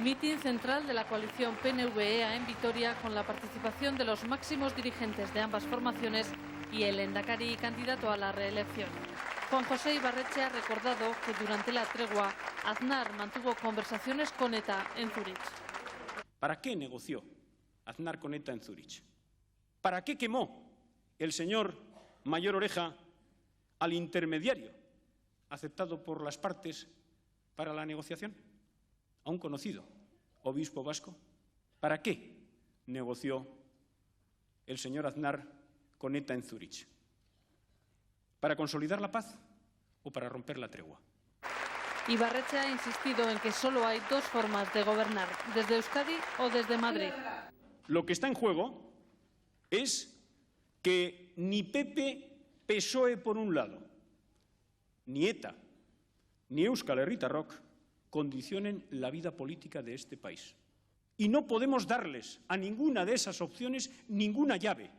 Mitin central de la coalición PNV-EA en Vitoria con la participación de los máximos dirigentes de ambas formaciones y el lehendakari candidato a la reelección. Juan José Ibarretxe ha recordado que durante la tregua Aznar mantuvo conversaciones con ETA en Zúrich. ¿Para qué negoció Aznar con ETA en Zúrich? ¿Para qué quemó el señor Mayor Oreja al intermediario aceptado por las partes para la negociación? A un conocido obispo vasco. ¿Para qué negoció el señor Aznar con ETA en Zúrich? ¿Para consolidar la paz o para romper la tregua? Ibarretxe ha insistido en que solo hay dos formas de gobernar, desde Euskadi o desde Madrid. Lo que está en juego es que ni PP, PSOE por un lado, ni ETA, ni Euskal Herritarrok condicionen la vida política de este país. Y no podemos darles a ninguna de esas opciones ninguna llave.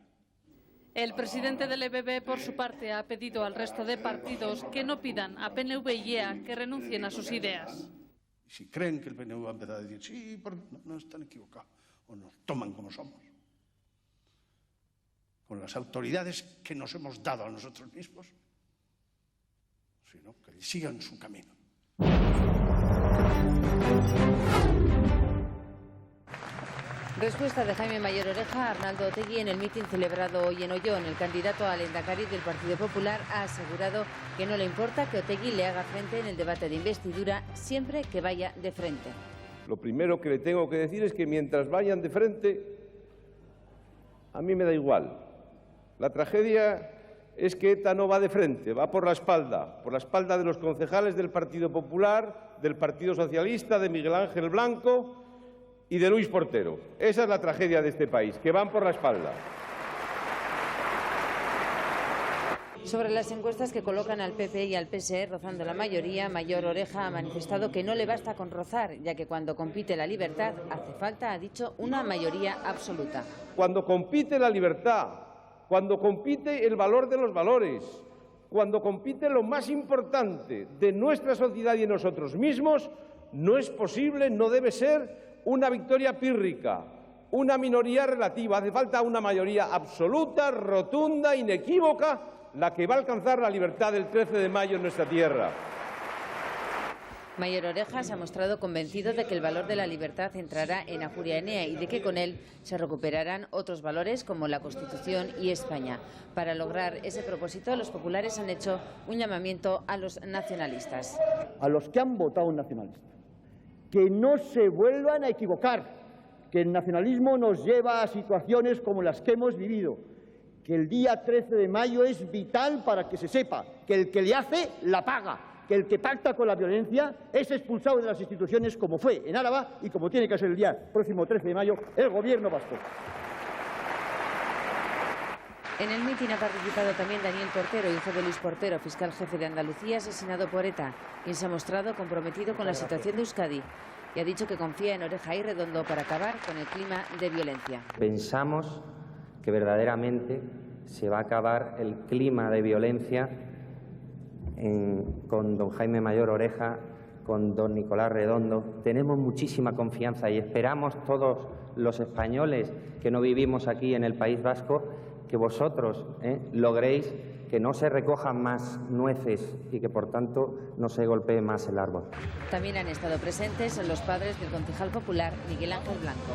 El presidente del EBB, por su parte, ha pedido al resto de partidos que no pidan a PNV y EA que renuncien a sus ideas. Si creen que el PNV va a empezar a decir sí, no están equivocados, o nos toman como somos, con las autoridades que nos hemos dado a nosotros mismos, sino que sigan su camino. Respuesta de Jaime Mayor Oreja a Arnaldo Otegi en el mitin celebrado hoy en Ollón. El candidato al lehendakari del Partido Popular ha asegurado que no le importa que Otegi le haga frente en el debate de investidura siempre que vaya de frente. Lo primero que le tengo que decir es que mientras vayan de frente, a mí me da igual. La tragedia es que ETA no va de frente, va por la espalda de los concejales del Partido Popular, del Partido Socialista, de Miguel Ángel Blanco y de Luis Portero. Esa es la tragedia de este país, que van por la espalda. Sobre las encuestas que colocan al PP y al PSE rozando la mayoría, Mayor Oreja ha manifestado que no le basta con rozar, ya que cuando compite la libertad hace falta, ha dicho, una mayoría absoluta. Cuando compite la libertad, cuando compite el valor de los valores, cuando compite lo más importante de nuestra sociedad y de nosotros mismos, no es posible, no debe ser una victoria pírrica, una minoría relativa. Hace falta una mayoría absoluta, rotunda, inequívoca, la que va a alcanzar la libertad del 13 de mayo en nuestra tierra. Mayor Oreja se ha mostrado convencido de que el valor de la libertad entrará en Ajuria Enea y de que con él se recuperarán otros valores como la Constitución y España. Para lograr ese propósito, los populares han hecho un llamamiento a los nacionalistas. A los que han votado nacionalistas, que no se vuelvan a equivocar, que el nacionalismo nos lleva a situaciones como las que hemos vivido, que el día 13 de mayo es vital para que se sepa que el que le hace la paga, que el que pacta con la violencia es expulsado de las instituciones, como fue en Álava y como tiene que ser el día próximo 13 de mayo el Gobierno vasco. En el mitin ha participado también Daniel Portero, hijo de Luis Portero, fiscal jefe de Andalucía, asesinado por ETA, quien se ha mostrado comprometido con la situación de Euskadi y ha dicho que confía en Oreja y Redondo para acabar con el clima de violencia. Pensamos que verdaderamente se va a acabar el clima de violencia con don Jaime Mayor Oreja, con don Nicolás Redondo. Tenemos muchísima confianza y esperamos todos los españoles que no vivimos aquí en el País Vasco que vosotros logréis que no se recojan más nueces y que, por tanto, no se golpee más el árbol. También han estado presentes los padres del concejal popular Miguel Ángel Blanco.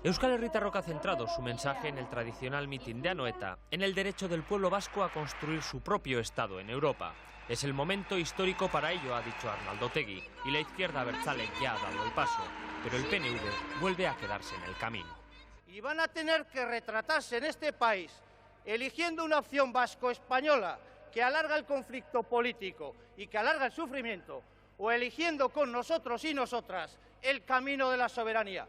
Euskal Herritarrok ha centrado su mensaje en el tradicional mitin de Anoeta, en el derecho del pueblo vasco a construir su propio Estado en Europa. Es el momento histórico para ello, ha dicho Arnaldo Otegi, y la izquierda abertzale ya ha dado el paso, pero el PNV vuelve a quedarse en el camino. Y van a tener que retratarse en este país, eligiendo una opción vasco-española que alarga el conflicto político y que alarga el sufrimiento, o eligiendo con nosotros y nosotras el camino de la soberanía.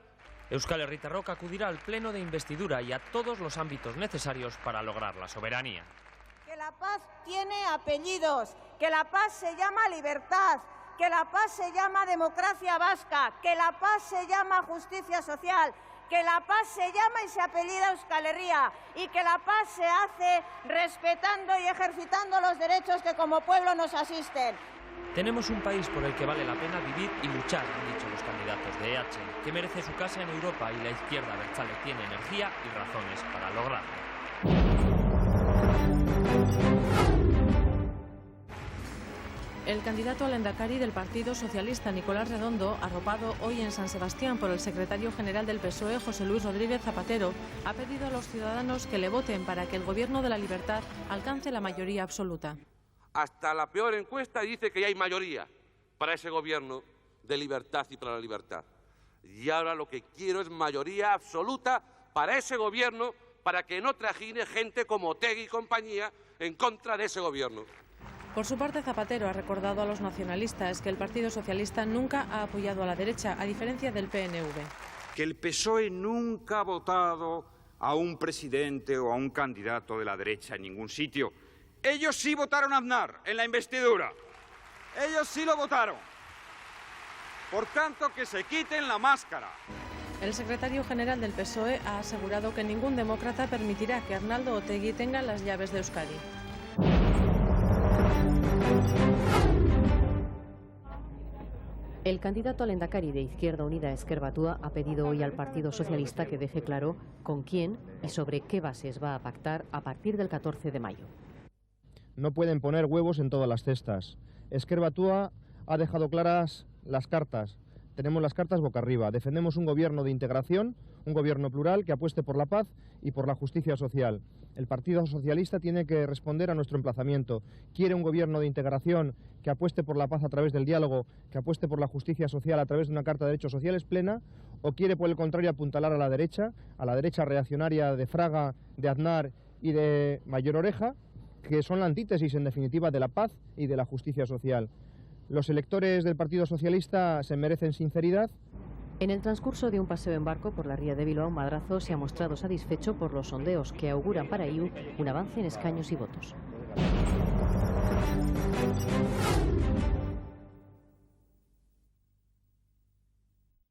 Euskal Herritarrok acudirá al pleno de investidura y a todos los ámbitos necesarios para lograr la soberanía. Que la paz tiene apellidos, que la paz se llama libertad, que la paz se llama democracia vasca, que la paz se llama justicia social, que la paz se llama y se apellida Euskal Herria y que la paz se hace respetando y ejercitando los derechos que como pueblo nos asisten. Tenemos un país por el que vale la pena vivir y luchar, han dicho los candidatos de EH, que merece su casa en Europa, y la izquierda abertzale tiene energía y razones para lograrlo. El candidato al Endacari del Partido Socialista, Nicolás Redondo, arropado hoy en San Sebastián por el secretario general del PSOE, José Luis Rodríguez Zapatero, ha pedido a los ciudadanos que le voten para que el Gobierno de la Libertad alcance la mayoría absoluta. Hasta la peor encuesta dice que ya hay mayoría para ese Gobierno de libertad y para la libertad. Y ahora lo que quiero es mayoría absoluta para ese Gobierno, para que no trajine gente como Otegi y compañía en contra de ese Gobierno. Por su parte, Zapatero ha recordado a los nacionalistas que el Partido Socialista nunca ha apoyado a la derecha, a diferencia del PNV. Que el PSOE nunca ha votado a un presidente o a un candidato de la derecha en ningún sitio. Ellos sí votaron a Aznar en la investidura. Ellos sí lo votaron. Por tanto, que se quiten la máscara. El secretario general del PSOE ha asegurado que ningún demócrata permitirá que Arnaldo Otegi tenga las llaves de Euskadi. El candidato al Endacari de Izquierda Unida, Ezker Batua, ha pedido hoy al Partido Socialista que deje claro con quién y sobre qué bases va a pactar a partir del 14 de mayo. No pueden poner huevos en todas las cestas. Ezker Batua ha dejado claras las cartas. Tenemos las cartas boca arriba. Defendemos un gobierno de integración, un gobierno plural que apueste por la paz y por la justicia social. El Partido Socialista tiene que responder a nuestro emplazamiento. Quiere un gobierno de integración que apueste por la paz a través del diálogo, que apueste por la justicia social a través de una Carta de Derechos Sociales plena, o quiere, por el contrario, apuntalar a la derecha reaccionaria de Fraga, de Aznar y de Mayor Oreja, que son la antítesis, en definitiva, de la paz y de la justicia social. Los electores del Partido Socialista se merecen sinceridad. En el transcurso de un paseo en barco por la ría de Bilbao, Madrazo se ha mostrado satisfecho por los sondeos que auguran para IU un avance en escaños y votos.